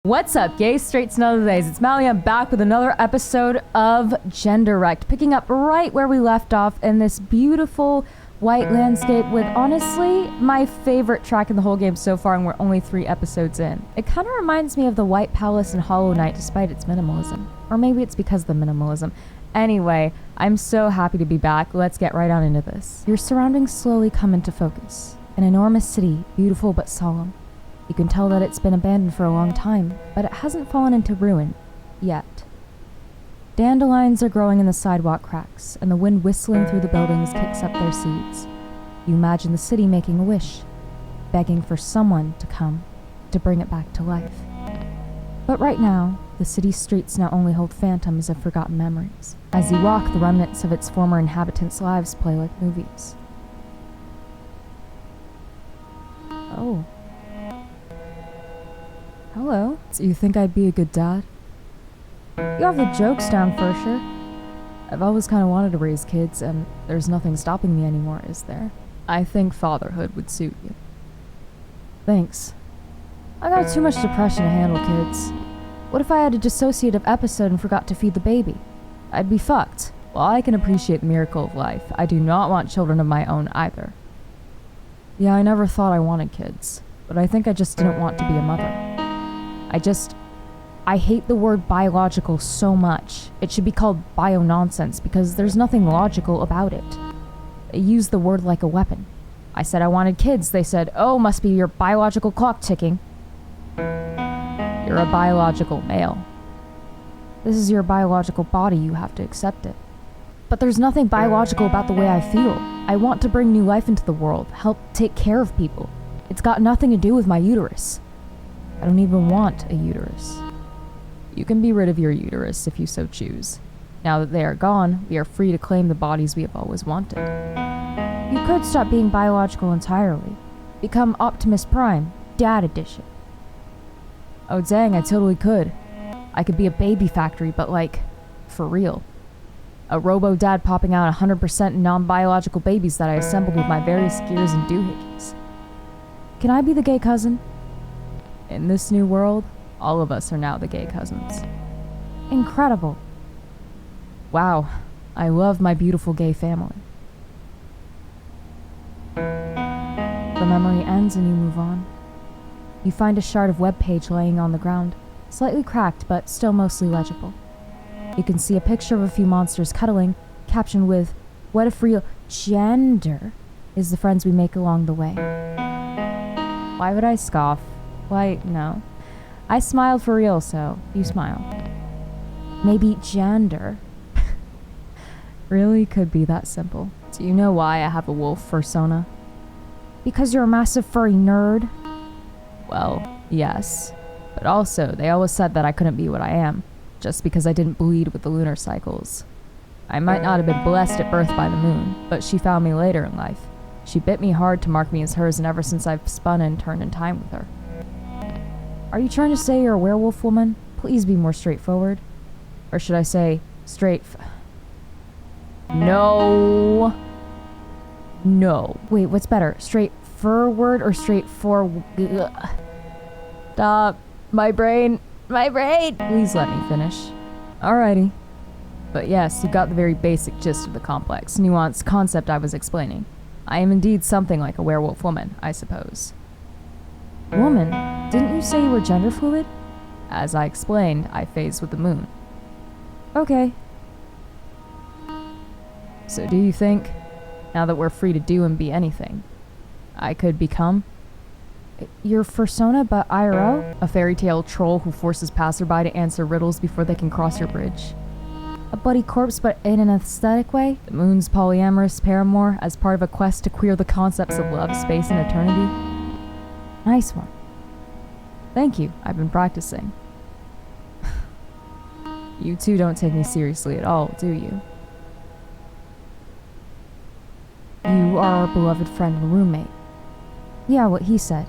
What's up, gays, straights, and other days? It's Mally. I'm back with another episode of Genderwrecked, picking up right where we left off in this beautiful white landscape with, honestly, my favorite track in the whole game so far, and we're only 3 episodes in. It kind of reminds me of the White Palace in Hollow Knight, despite its minimalism. Or maybe it's because of the minimalism. Anyway, I'm so happy to be back. Let's get right on into this. Your surroundings slowly come into focus. An enormous city, beautiful but solemn. You can tell that it's been abandoned for a long time, but it hasn't fallen into ruin, yet. Dandelions are growing in the sidewalk cracks, and the wind whistling through the buildings kicks up their seeds. You imagine the city making a wish, begging for someone to come, to bring it back to life. But right now, the city's streets now only hold phantoms of forgotten memories. As you walk, the remnants of its former inhabitants' lives play like movies. Oh. Hello. So you think I'd be a good dad? You have the jokes down for sure. I've always kind of wanted to raise kids, and there's nothing stopping me anymore, is there? I think fatherhood would suit you. Thanks. I got too much depression to handle kids. What if I had a dissociative episode and forgot to feed the baby? I'd be fucked. While I can appreciate the miracle of life, I do not want children of my own either. Yeah, I never thought I wanted kids, but I think I just didn't want to be a mother. I hate the word biological so much. It should be called bio-nonsense because there's nothing logical about it. They use the word like a weapon. I said I wanted kids. They said, oh, must be your biological clock ticking. You're a biological male. This is your biological body. You have to accept it. But there's nothing biological about the way I feel. I want to bring new life into the world, help take care of people. It's got nothing to do with my uterus. I don't even want a uterus. You can be rid of your uterus if you so choose. Now that they are gone, we are free to claim the bodies we have always wanted. You could stop being biological entirely. Become Optimus Prime, Dad Edition. Oh dang, I totally could. I could be a baby factory, but like, for real. A robo-dad popping out 100% non-biological babies that I assembled with my various gears and doohickeys. Can I be the gay cousin? In this new world, all of us are now the gay cousins. Incredible. Wow, I love my beautiful gay family. The memory ends and you move on. You find a shard of web page laying on the ground, slightly cracked but still mostly legible. You can see a picture of a few monsters cuddling, captioned with, "What if real gender is the friends we make along the way." Why would I scoff? Why, no. I smiled for real, so you smile. Maybe gender really could be that simple. Do you know why I have a wolf persona? Because you're a massive furry nerd? Well, yes. But also, they always said that I couldn't be what I am, just because I didn't bleed with the lunar cycles. I might not have been blessed at birth by the moon, but she found me later in life. She bit me hard to mark me as hers, and ever since I've spun and turned in time with her. Are you trying to say you're a werewolf woman? Please be more straightforward. Or should I say, No. Wait, what's better? Straightforward or straightforward? Stop. My brain. Please let me finish. Alrighty. But yes, you got the very basic gist of the complex, nuanced concept I was explaining. I am indeed something like a werewolf woman, I suppose. Woman? Didn't you say you were gender fluid? As I explained, I phase with the moon. Okay. So do you think, now that we're free to do and be anything, I could become? Your persona but IRL? A fairy tale troll who forces passerby to answer riddles before they can cross your bridge. A bloody corpse but in an aesthetic way? The moon's polyamorous paramour as part of a quest to queer the concepts of love, space, and eternity? Nice one. Thank you, I've been practicing. You two don't take me seriously at all, do you? You are our beloved friend and roommate. Yeah, what he said.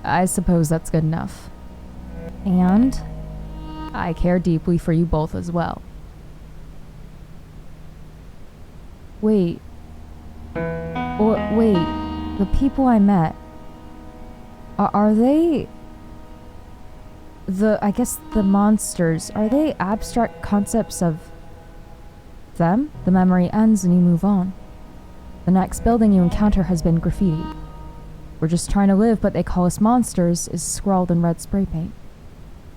I suppose that's good enough. And I care deeply for you both as well. Wait, the people I met, are they... I guess the monsters, are they abstract concepts of them? The memory ends and you move on. The next building you encounter has been graffitied. "We're just trying to live, but they call us monsters" is scrawled in red spray paint.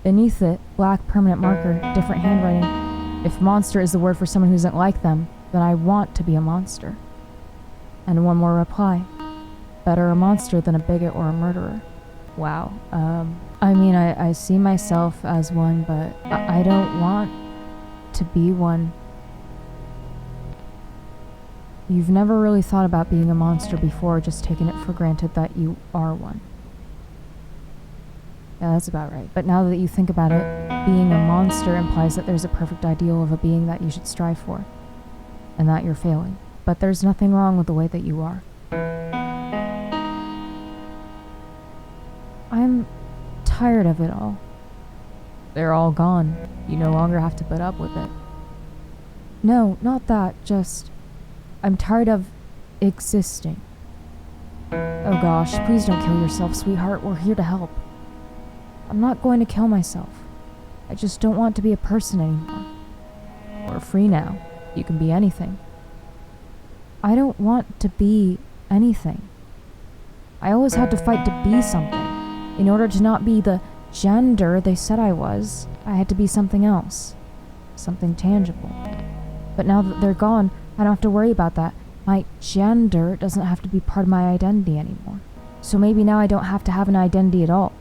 Beneath it, black permanent marker, different handwriting. "If monster is the word for someone who isn't like them, then I want to be a monster." And one more reply. "Better a monster than a bigot or a murderer." Wow. I mean, I see myself as one, but I don't want to be one. You've never really thought about being a monster before, just taken it for granted that you are one. Yeah, that's about right. But now that you think about it, being a monster implies that there's a perfect ideal of a being that you should strive for, and that you're failing. But there's nothing wrong with the way that you are. I'm tired of it all. They're all gone. You no longer have to put up with it. No, not that, just... I'm tired of existing. Oh gosh, please don't kill yourself, sweetheart. We're here to help. I'm not going to kill myself. I just don't want to be a person anymore. We're free now. You can be anything. I don't want to be anything. I always had to fight to be something. In order to not be the gender they said I was, I had to be something else. Something tangible. But now that they're gone, I don't have to worry about that. My gender doesn't have to be part of my identity anymore. So maybe now I don't have to have an identity at all.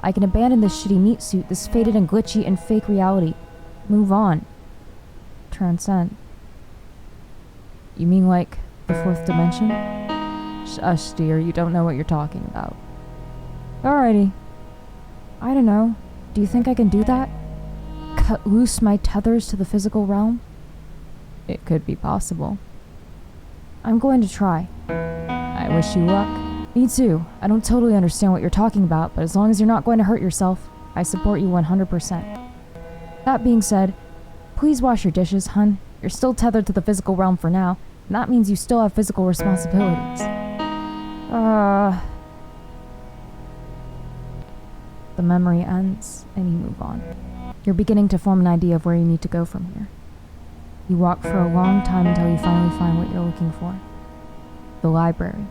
I can abandon this shitty meat suit, this faded and glitchy and fake reality. Move on. Transcend. You mean like the fourth dimension? Shush, dear, you don't know what you're talking about. Alrighty. I don't know. Do you think I can do that? Cut loose my tethers to the physical realm? It could be possible. I'm going to try. I wish you luck. Me too. I don't totally understand what you're talking about, but as long as you're not going to hurt yourself, I support you 100%. That being said, please wash your dishes, hun. You're still tethered to the physical realm for now, and that means you still have physical responsibilities. The memory ends, and you move on. You're beginning to form an idea of where you need to go from here. You walk for a long time until you finally find what you're looking for. The library.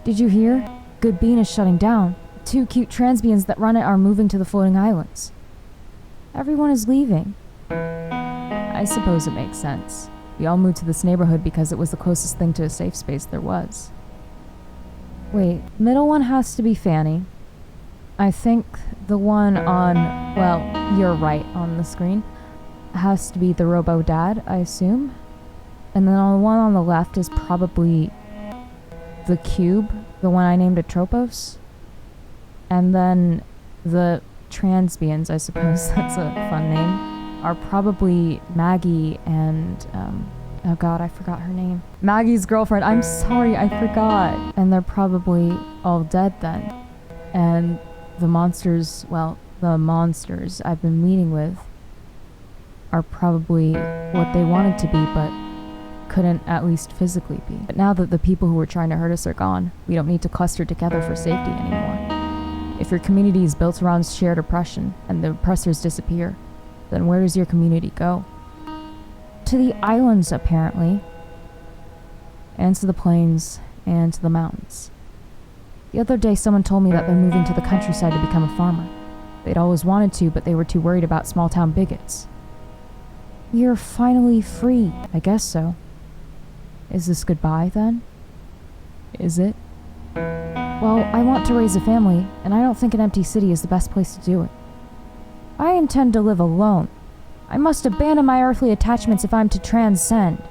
Did you hear? Good Bean is shutting down. 2 cute transbians that run it are moving to the floating islands. Everyone is leaving. I suppose it makes sense. We all moved to this neighborhood because it was the closest thing to a safe space there was. Wait, middle one has to be Fanny. I think the one on, well, you're right on the screen, has to be the robo-dad, I assume. And then the one on the left is probably the cube, the one I named Atropos. And then the transbians, I suppose that's a fun name, are probably Maggie and, oh god, I forgot her name. Maggie's girlfriend, I'm sorry, I forgot. And they're probably all dead then. And the monsters, well, the monsters I've been meeting with are probably what they wanted to be, but couldn't at least physically be. But now that the people who were trying to hurt us are gone, we don't need to cluster together for safety anymore. If your community is built around shared oppression, and the oppressors disappear, then where does your community go? To the islands, apparently. And to the plains, and to the mountains. The other day someone told me that they're moving to the countryside to become a farmer. They'd always wanted to, but they were too worried about small-town bigots. You're finally free. I guess so. Is this goodbye, then? Is it? Well, I want to raise a family, and I don't think an empty city is the best place to do it. I intend to live alone. I must abandon my earthly attachments if I'm to transcend.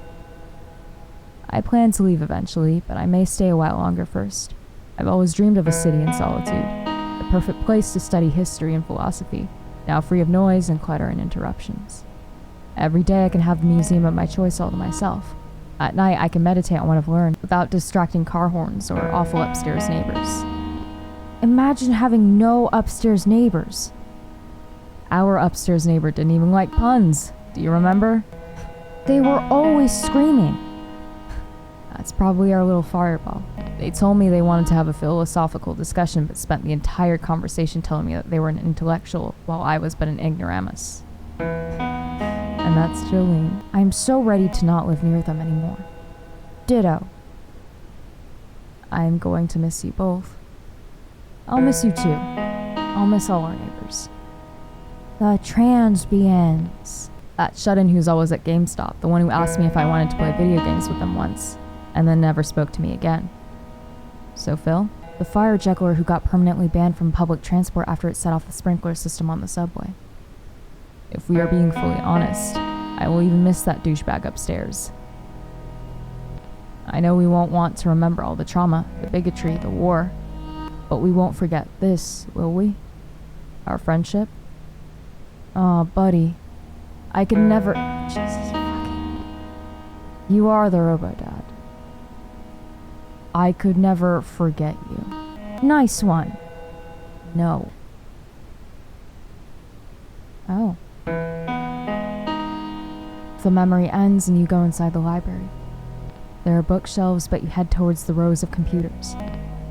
I plan to leave eventually, but I may stay a while longer first. I've always dreamed of a city in solitude, the perfect place to study history and philosophy, now free of noise and clutter and interruptions. Every day I can have the museum of my choice all to myself. At night I can meditate on what I've learned without distracting car horns or awful upstairs neighbors. Imagine having no upstairs neighbors. Our upstairs neighbor didn't even like puns. Do you remember? They were always screaming. That's probably our little fireball. They told me they wanted to have a philosophical discussion, but spent the entire conversation telling me that they were an intellectual, while I was but an ignoramus. And that's Jolene. I'm so ready to not live near them anymore. Ditto. I'm going to miss you both. I'll miss you too. I'll miss all our neighbors. The transbians. That shut-in who's always at GameStop, the one who asked me if I wanted to play video games with them once, and then never spoke to me again. So Phil? The fire juggler who got permanently banned from public transport after it set off the sprinkler system on the subway. If we are being fully honest, I will even miss that douchebag upstairs. I know we won't want to remember all the trauma, the bigotry, the war, but we won't forget this, will we? Our friendship? Aw, buddy. I could never... Jesus fucking... You are the Robo-Dad. I could never forget you. Nice one. No. Oh. The memory ends and you go inside the library. There are bookshelves, but you head towards the rows of computers.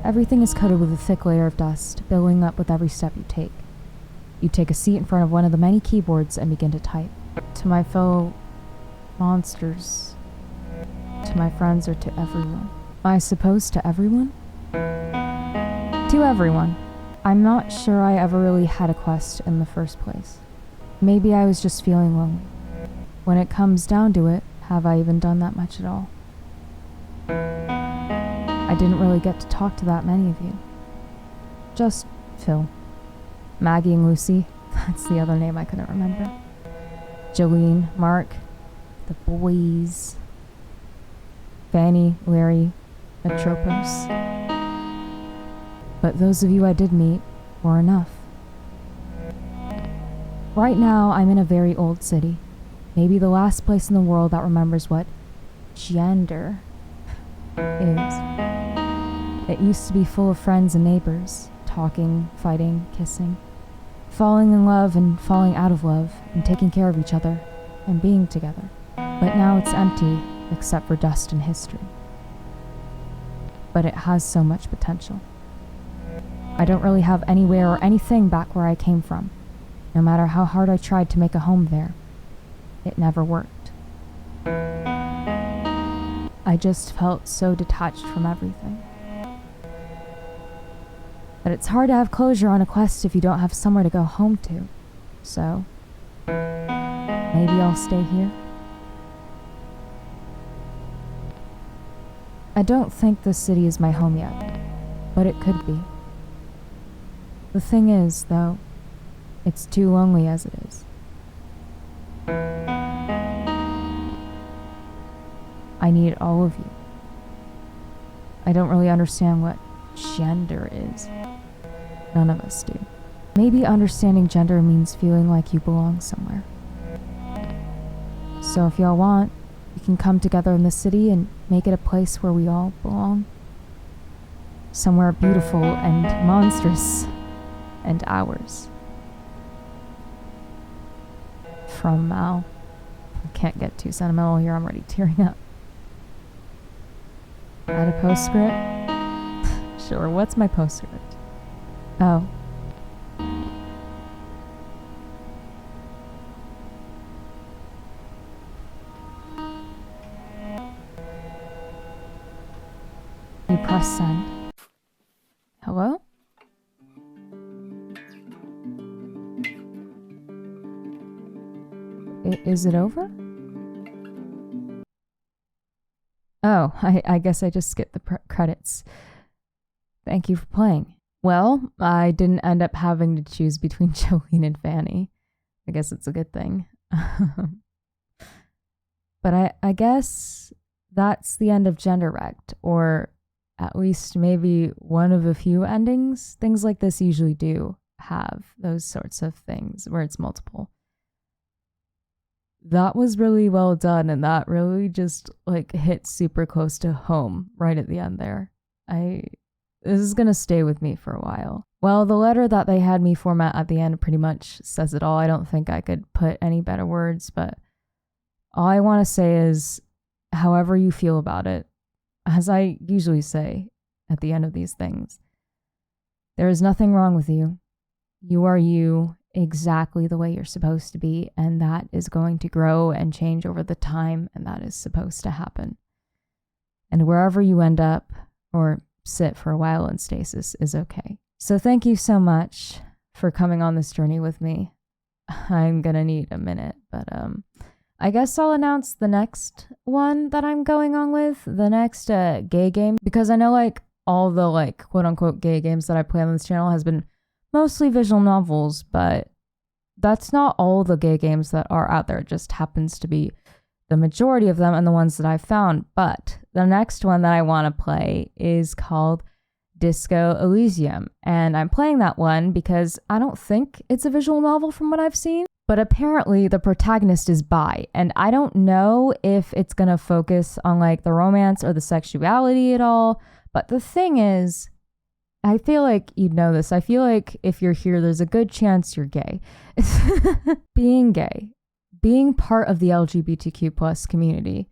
Everything is coated with a thick layer of dust, building up with every step you take. You take a seat in front of one of the many keyboards and begin to type. To my fellow monsters, to my friends, or to everyone. I suppose to everyone? To everyone. I'm not sure I ever really had a quest in the first place. Maybe I was just feeling lonely. When it comes down to it, have I even done that much at all? I didn't really get to talk to that many of you. Just Phil. Maggie and Lucy, that's the other name I couldn't remember. Jolene, Mark, the boys. Fanny, Larry, Atropos. But those of you I did meet were enough. Right now, I'm in a very old city. Maybe the last place in the world that remembers what gender is. It used to be full of friends and neighbors, talking, fighting, kissing, falling in love and falling out of love, and taking care of each other, and being together. But now it's empty, except for dust and history. But it has so much potential. I don't really have anywhere or anything back where I came from. No matter how hard I tried to make a home there, it never worked. I just felt so detached from everything. But it's hard to have closure on a quest if you don't have somewhere to go home to. So, maybe I'll stay here. I don't think this city is my home yet, but it could be. The thing is, though, it's too lonely as it is. I need all of you. I don't really understand what gender is. None of us do. Maybe understanding gender means feeling like you belong somewhere. So if y'all want, we can come together in the city and make it a place where we all belong. Somewhere beautiful and monstrous and ours. From Mal. I can't get too sentimental here, I'm already tearing up. Add a postscript? Sure, what's my postscript? Oh. You press send. Hello? Is it over? Oh, I guess I just skipped the credits. Thank you for playing. Well, I didn't end up having to choose between Jolene and Fanny. I guess it's a good thing. But I guess that's the end of Genderwrecked, or at least maybe one of a few endings. Things like this usually do have those sorts of things where it's multiple. That was really well done, and that really just like hit super close to home right at the end there. This is gonna stay with me for a while. Well, the letter that they had me format at the end pretty much says it all. I don't think I could put any better words, but all I want to say is, however you feel about it, as I usually say, at the end of these things. There is nothing wrong with you. You are you exactly the way you're supposed to be, and that is going to grow and change over the time, and that is supposed to happen. And wherever you end up or sit for a while in stasis is okay. So thank you so much for coming on this journey with me. I'm gonna need a minute, but I guess I'll announce the next one that I'm going on with, the next gay game, because I know like all the like quote unquote gay games that I play on this channel has been mostly visual novels, but that's not all the gay games that are out there. It just happens to be the majority of them and the ones that I've found. But the next one that I want to play is called Disco Elysium, and I'm playing that one because I don't think it's a visual novel from what I've seen, but apparently the protagonist is bi, and I don't know if it's gonna focus on like the romance or the sexuality at all. But the thing is, I feel like you'd know this. I feel like if you're here, there's a good chance you're gay. Being gay, being part of the LGBTQ plus community,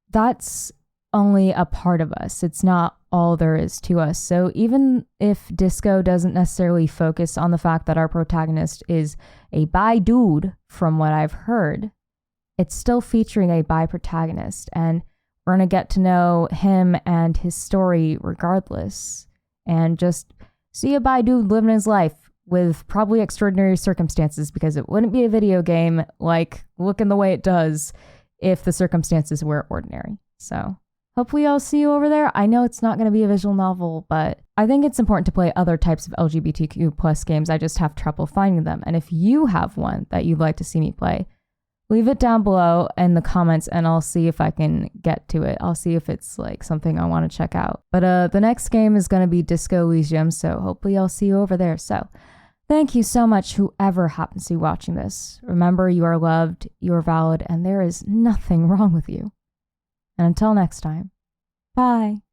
that's only a part of us. It's not all there is to us. So even if Disco doesn't necessarily focus on the fact that our protagonist is a bi dude, from what I've heard, it's still featuring a bi protagonist, and we're going to get to know him and his story regardless, and just see a bi dude living his life with probably extraordinary circumstances, because it wouldn't be a video game like looking the way it does if the circumstances were ordinary. So hopefully I'll see you over there. I know it's not going to be a visual novel, but I think it's important to play other types of LGBTQ plus games. I just have trouble finding them. And if you have one that you'd like to see me play, leave it down below in the comments and I'll see if I can get to it. I'll see if it's like something I want to check out. But the next game is going to be Disco Elysium, so hopefully I'll see you over there. So thank you so much, whoever happens to be watching this. Remember, you are loved, you are valid, and there is nothing wrong with you. And until next time, bye.